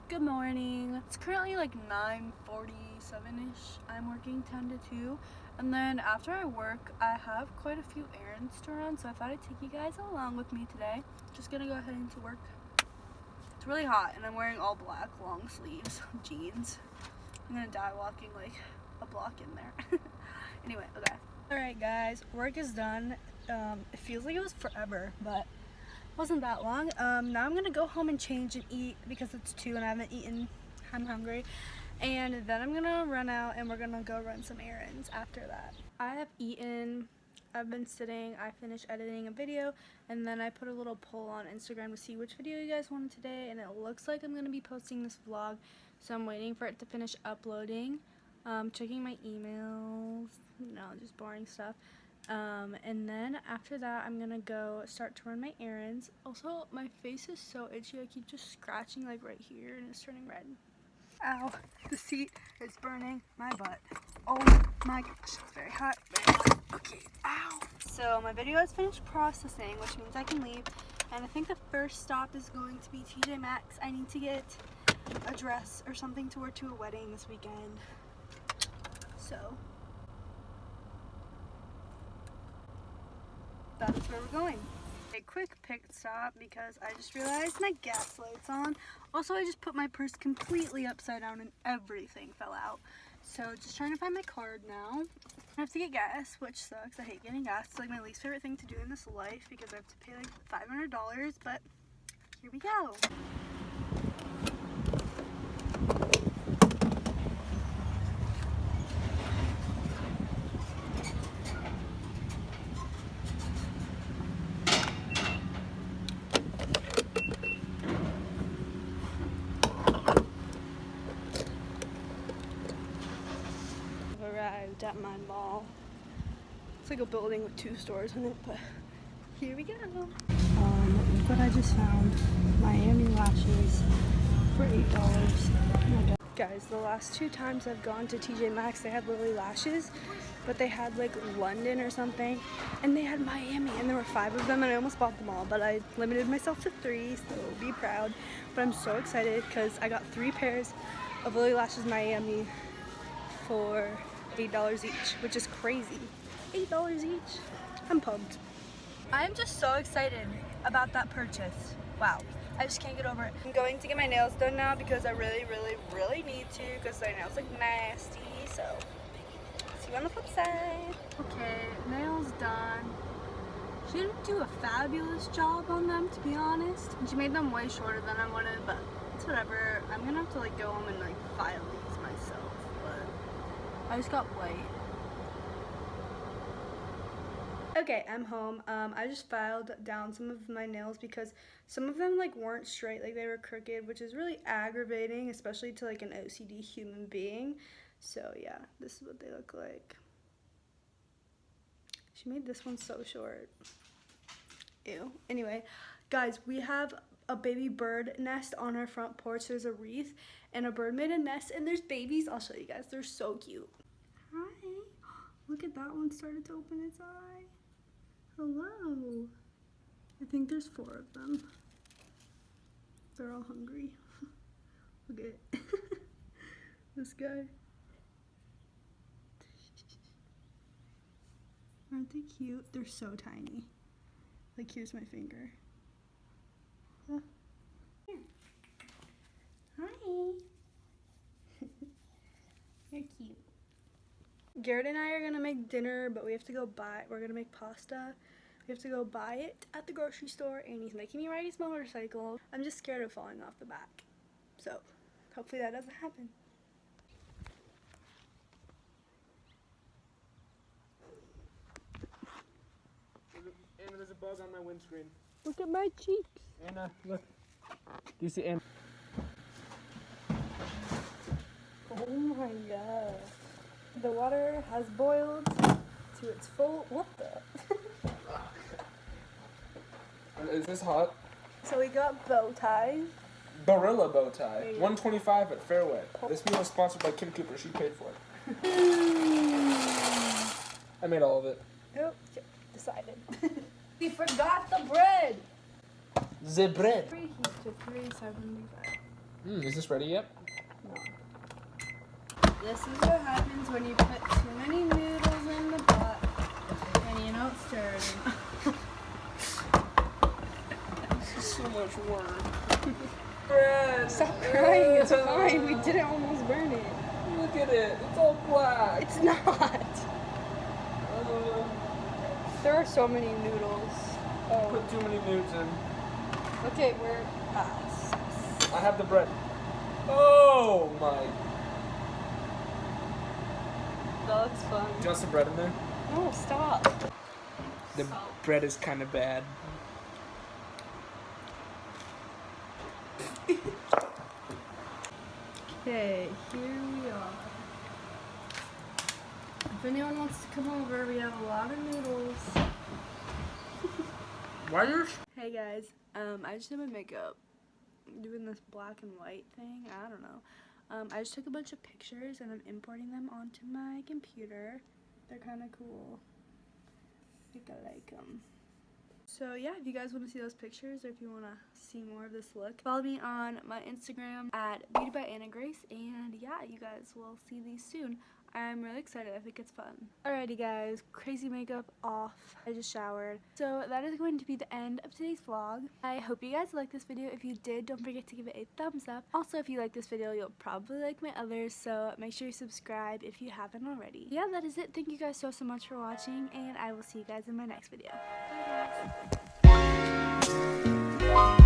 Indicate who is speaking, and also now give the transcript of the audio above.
Speaker 1: Good morning. It's currently like 9:47ish. I'm working 10 to 2, and then after I work I have quite a few errands to run, so I thought I'd take you guys along with me today. Just gonna go ahead into work. It's really hot and I'm wearing all black long sleeves jeans. I'm gonna die walking like a block in there. Anyway, okay. Alright guys, work is done. It feels like it was forever, but wasn't that long. Now I'm gonna go home and change and eat because it's 2 and I haven't eaten. I'm hungry, and then I'm gonna run out and we're gonna go run some errands after that. I have eaten, I've been sitting, I finished editing a video, and then I put a little poll on Instagram to see which video you guys wanted today, and it looks like I'm gonna be posting this vlog, so I'm waiting for it to finish uploading. Checking my emails, just boring stuff. And then after that I'm gonna go start to run my errands. Also, my face is so itchy, I keep just scratching like right here and it's turning red. Ow, the seat is burning my butt. Oh my gosh, it's very hot, very hot. Okay, ow. So my video is finished processing, which means I can leave, and I think the first stop is going to be TJ Maxx. I need to get a dress or something to wear to a wedding this weekend, so that is where we're going. A quick pit stop because I just realized my gas light's on. Also, I just put my purse completely upside down and everything fell out. So just trying to find my card now. I have to get gas, which sucks. I hate getting gas. It's like my least favorite thing to do in this life because I have to pay like $500, but here we go. Arrived at my mall. It's like a building with 2 stores in it, but here we go. Look what I just found. Miami lashes for $8. Oh my God. Guys, the last 2 times I've gone to TJ Maxx, they had Lily lashes, but they had like London or something, and they had Miami, and there were 5 of them, and I almost bought them all, but I limited myself to 3, so be proud. But I'm so excited because I got 3 pairs of Lily lashes Miami for $8 each, which is crazy. $8 each. I'm pumped. I'm just so excited about that purchase. Wow. I just can't get over it. I'm going to get my nails done now because I really need to, because my nails look nasty. So, see you on the flip side. Okay, nails done. She didn't do a fabulous job on them, to be honest. And she made them way shorter than I wanted, but it's whatever. I'm gonna have to like go home and like file these myself, but I just got white. Okay, I'm home. I just filed down some of my nails because some of them like weren't straight, like they were crooked, which is really aggravating, especially to like an OCD human being. So yeah, this is what they look like. She made this one so short. Ew. Anyway, guys, we have a baby bird nest on our front porch. There's a wreath and a bird made a nest, and there's babies. I'll show you guys. They're so cute. Hi. Look at that one, started to open its eye. Hello. I think there's 4 of them. They're all hungry. Look at this guy. Aren't they cute? They're so tiny. Like, here's my finger. Here. Hi. You're cute. Garrett and I are gonna make dinner, but we have to go buy, we're gonna make pasta. We have to go buy it at the grocery store, and he's making me ride his motorcycle. I'm just scared of falling off the back. So, hopefully that doesn't happen.
Speaker 2: Anna, there's a bug on my windscreen.
Speaker 1: Look at my cheeks.
Speaker 2: Anna, look. Do you see Anna?
Speaker 1: Oh my God. The water has boiled to its full. What the?
Speaker 2: Is this hot?
Speaker 1: So we got bow ties.
Speaker 2: Barilla bow tie. $125 at Fairway. This meal is sponsored by Kim Cooper. She paid for it. I made all of it.
Speaker 1: Oh, decided. We forgot the bread.
Speaker 2: The bread.
Speaker 1: Preheat to 375.
Speaker 2: Is this ready yet?
Speaker 1: This is what happens when you put too many noodles in the pot and you don't stir them.
Speaker 2: This is so much work.
Speaker 1: Stop crying, it's fine. We didn't almost burn it.
Speaker 2: Look at it. It's all black.
Speaker 1: It's not. There are so many noodles. Oh.
Speaker 2: Put too many noodles in.
Speaker 1: Okay, we're past.
Speaker 2: I have the bread. Oh my.
Speaker 1: That looks fun.
Speaker 2: Do you want some bread in there?
Speaker 1: No, stop.
Speaker 2: The bread is kind of bad.
Speaker 1: Okay, here we are. If anyone wants to come over, we have a lot of noodles.
Speaker 2: Why are you?
Speaker 1: Hey guys, I just did my makeup. I'm doing this black and white thing. I don't know. I just took a bunch of pictures and I'm importing them onto my computer. They're kind of cool. I think I like them. So yeah, if you guys want to see those pictures or if you want to see more of this look, follow me on my Instagram at beautybyAnnaGrace, and yeah, you guys will see these soon. I'm really excited. I think it's fun. Alrighty guys, crazy makeup off. I just showered. So that is going to be the end of today's vlog. I hope you guys liked this video. If you did, don't forget to give it a thumbs up. Also, if you like this video, you'll probably like my others, so make sure you subscribe if you haven't already. Yeah, that is it. Thank you guys so much for watching, and I will see you guys in my next video. Bye guys.